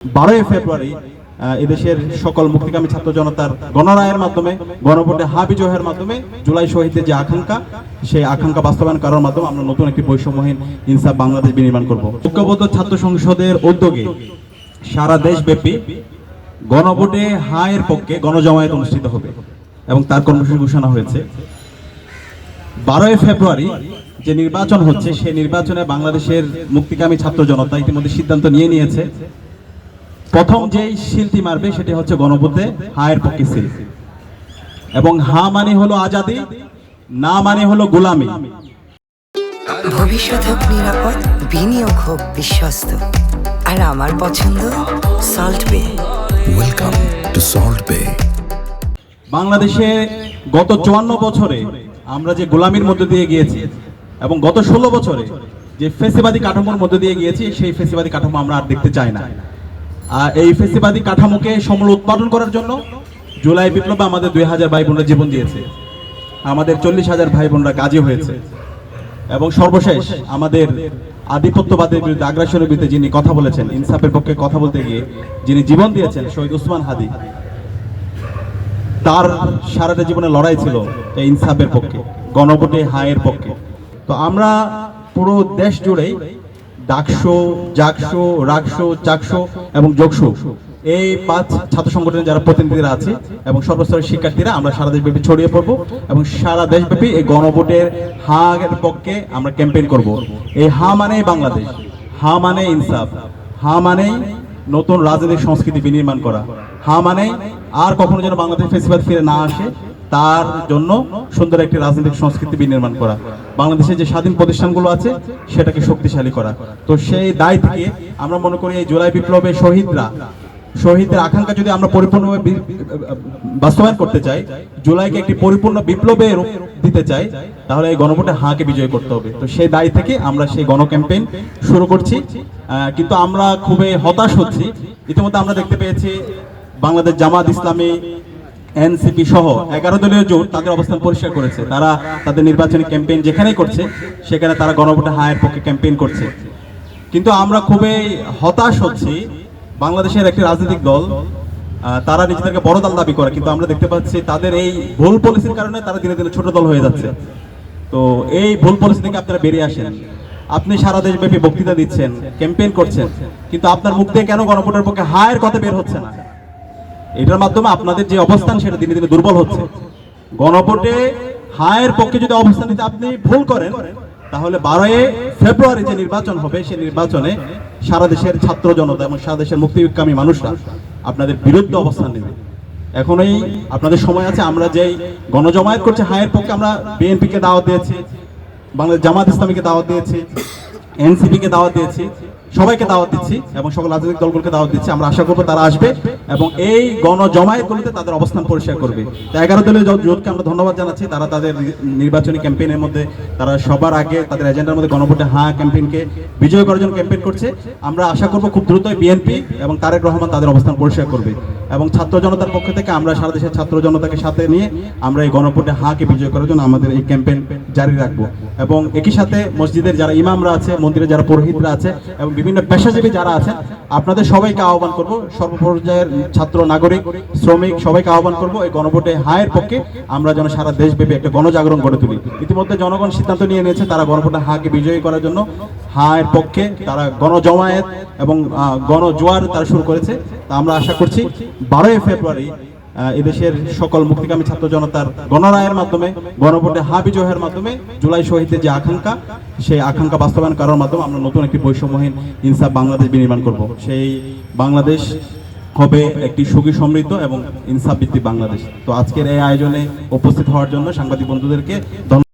12 ফেব্রুয়ারি এদেশের সকল মুক্তিকামী ছাত্র জনতার গণরায়ের মাধ্যমে গণভোটে হা বিজয়ের মাধ্যমে জুলাই শহীদদের যে আকাঙ্ক্ষা সেই আকাঙ্ক্ষা বাস্তবায়ন করার মাধ্যমে আমরা নতুন একটি বৈষম্যহীন ইনসাফ বাংলাদেশ বিনির্মাণ করব। ঐক্যবদ্ধ ছাত্র সংসদের উদ্যোগে সারা দেশব্যাপী গণভোটে হা এর পক্ষে গণজমায়েত অনুষ্ঠিত হবে এবং তার কর্মসূচি ঘোষণা হয়েছে। 12 ফেব্রুয়ারি যে নির্বাচন হচ্ছে সেই নির্বাচনে বাংলাদেশের মুক্তিকামী ছাত্র জনতা ইতিমধ্যে সিদ্ধান্ত নিয়েছে প্রথম যেই শিলটি মারবে সেটি হচ্ছে গণভোটে হা এর পক্ষে শিল, এবং হা মানে হলো আজাদি, না মানে হলো গোলামি। ভবিষ্যৎ হোক নিরাপদ, বিনিয়োগ হোক বিশ্বস্ত, আর আমার পছন্দ সল্ট বে। ওয়েলকাম টু সল্ট বে। বাংলাদেশে গত 54 বছরে আমরা যে গোলামির মধ্যে দিয়ে গিয়েছি এবং গত 16 বছরে যে ফেসিবাদী কাঠামোর মধ্যে দিয়ে গিয়েছি সেই ফেসিবাদী কাঠামো আমরা আর দেখতে চাই না। আর এই ফেসিবাদী কাঠামোকে সমূল উৎপাদন করার জন্য জুলাই বিপ্লবে আমাদের 2000 ভাই বোনরা জীবন দিয়েছে, আমাদের 40,000 ভাই বোনরা গাজী হয়েছে, এবং সর্বশেষ আমাদের আধিপত্যবাদের বিরুদ্ধে আগ্রাসনের বিরুদ্ধে যিনি কথা বলেছেন, ইনসাফের পক্ষে কথা বলতে গিয়ে যিনি জীবন দিয়েছেন শহীদ ওসমান হাদি, তার সারাটা জীবনে লড়াই ছিল এই ইনসাফের পক্ষে, গণভোটে হা এর পক্ষে। তো আমরা পুরো দেশ জুড়েই ডাকসো, জাকসো, রাকসো, চাকসো এবং যোগসো এই 5 ছাত্র সংগঠনের যারা প্রতিনিধিরা আছে এবং সর্বস্তরের শিক্ষার্থীরা আমরা সারা দেশব্যাপী ছড়িয়ে পড়বো এবং সারা দেশব্যাপী এই গণভোটের হা এর পক্ষে আমরা ক্যাম্পেইন করব। এই হা মানেই বাংলাদেশ, হা মানে ইনসাফ, হা মানেই নতুন রাজনৈতিক সংস্কৃতি বিনির্মাণ করা, হা মানে আর কখনো যেন বাংলাদেশ ফেসিবাদ ফিরে না আসে তার জন্য সুন্দর একটি রাজনৈতিক সংস্কৃতি বিনির্মাণ করা, বাংলাদেশে যে স্বাধীন প্রতিষ্ঠানগুলো আছে সেটাকে শক্তিশালী করা। তো সেই দায় থেকে আমরা মনে করি এই জুলাই বিপ্লবে শহীদদের আকাঙ্ক্ষা যদি আমরা পরিপূর্ণভাবে বাস্তবায়ন করতে চাই, জুলাইকে একটি পরিপূর্ণ বিপ্লবে রূপ দিতে চাই, তাহলে এই গণভোটে হাকে বিজয় করতে হবে। তো সেই দায় থেকে আমরা সেই গণ ক্যাম্পেইন শুরু করছি, কিন্তু আমরা খুবই হতাশ হচ্ছি। ইতিমধ্যে আমরা দেখতে পেয়েছি বাংলাদেশ জামাত ইসলামী, এনসিপি সহ 11 দলীয় জোট তাদের অবস্থান পরিষ্কার করেছে। তারা তাদের নির্বাচনী ক্যাম্পেইন যেখানেই করছে সেখানে তারা গণভোটে হা এর পক্ষে ক্যাম্পেইন করছে, কিন্তু আমরা খুবই হতাশ হচ্ছি। বাংলাদেশের একটি রাজনৈতিক দল তারা নিজেদেরকে বড় দল দাবি করে, কিন্তু আমরা দেখতে পাচ্ছি তাদের এই ভুল পলিসির কারণে তারা দিনে দিনে ছোট দল হয়ে যাচ্ছে। তো এই ভুল পলিসি থেকে আপনারা বেরিয়ে আসেন। আপনি সারা দেশব্যাপী বক্তৃতা দিচ্ছেন, ক্যাম্পেইন করছেন, কিন্তু আপনার মুখ দিয়ে কেন গণভোটের পক্ষে হা এর কথা বের হচ্ছে না? এটার মাধ্যমে আপনাদের যে অবস্থান সেটা দিনে দিনে দুর্বল হচ্ছে। গণভোটে হা এর পক্ষে যদি অবস্থান নিতে আপনি ভুল করেন, তাহলে 12 ফেব্রুয়ারি যে নির্বাচন হবে সেই নির্বাচনে সারা দেশের ছাত্র জনতা এবং সারা দেশের মুক্তিকামী মানুষরা আপনাদের বিরুদ্ধে অবস্থান নেবে। এখনই আপনাদের সময় আছে। আমরা যেই গণজমায়েত করছি হা এর পক্ষে, আমরা বিএনপিকে দাওয়াত দিয়েছি, বাংলাদেশ জামাত ইসলামীকে দাওয়াত দিয়েছি, এনসিপিকে দাওয়াত দিয়েছি, সবাইকে দাওয়াত দিচ্ছি এবং সকল রাজনৈতিক দলগুলোকে দাওয়াত দিচ্ছি। আমরা আশা করবো তারা আসবে এবং এই গণজমায়েতগুলিতে তাদের অবস্থান পরিষ্কার করবে। 11 দলীয় জোটকে আমরা ধন্যবাদ জানাচ্ছি। তারা তাদের নির্বাচনী ক্যাম্পেইনের মধ্যে তারা সবার আগে তাদের এজেন্ডার মধ্যে গণভোটে হা ক্যাম্পেইনকে বিজয় করার জন্য ক্যাম্পেইন করছে। আমরা আশা করবো খুব দ্রুতই বিএনপি এবং তারেক রহমান তাদের অবস্থান পরিষ্কার করবে এবং ছাত্র জনতার পক্ষ থেকে আমরা সারা দেশের ছাত্র জনতাকে সাথে নিয়ে আমরা এই গণভোটে হাকে বিজয় করার জন্য আমাদের এই ক্যাম্পেইন জারি রাখবো। এবং একই সাথে মসজিদের যারা ইমামরা আছে, মন্দিরে যারা পুরোহিতরা আছে এবং বিভিন্ন পেশাজীবী যারা আছেন, আপনাদের সবাইকে আহ্বান করব, সর্বপর্যায়ের ছাত্র, নাগরিক, শ্রমিক সবাইকে আহ্বান করব এই গণভোটে হা এর পক্ষে আমরা যেন সারা দেশব্যাপী একটা গণজাগরণ গড়ে তুলি। ইতিমধ্যে জনগণ সিদ্ধান্ত নিয়ে নিয়েছে তারা গণভোটে হাকে বিজয়ী করার জন্য হা এর পক্ষে তারা গণজমায়েত এবং গণজোয়ার তারা শুরু করেছে। তা আমরা আশা করছি 12 ফেব্রুয়ারি এদেশের সকল মুক্তিকামী ছাত্র জনতার গণরায়ের মাধ্যমে গণভোটে হা বিজয়ের মাধ্যমে জুলাই শহীদদের যে আকাঙ্ক্ষা সেই আকাঙ্ক্ষা বাস্তবায়ন করার মাধ্যমে আমরা নতুন একটি বৈষম্যহীন ইনসাফ বাংলাদেশ বিনির্মাণ করব। সেই বাংলাদেশ হবে একটি সুখী, সমৃদ্ধ এবং ইনসাফ ভিত্তিক বাংলাদেশ। তো আজকের এই আয়োজনে উপস্থিত হওয়ার জন্য সাংবাদিক বন্ধুদেরকে ধন্যবাদ।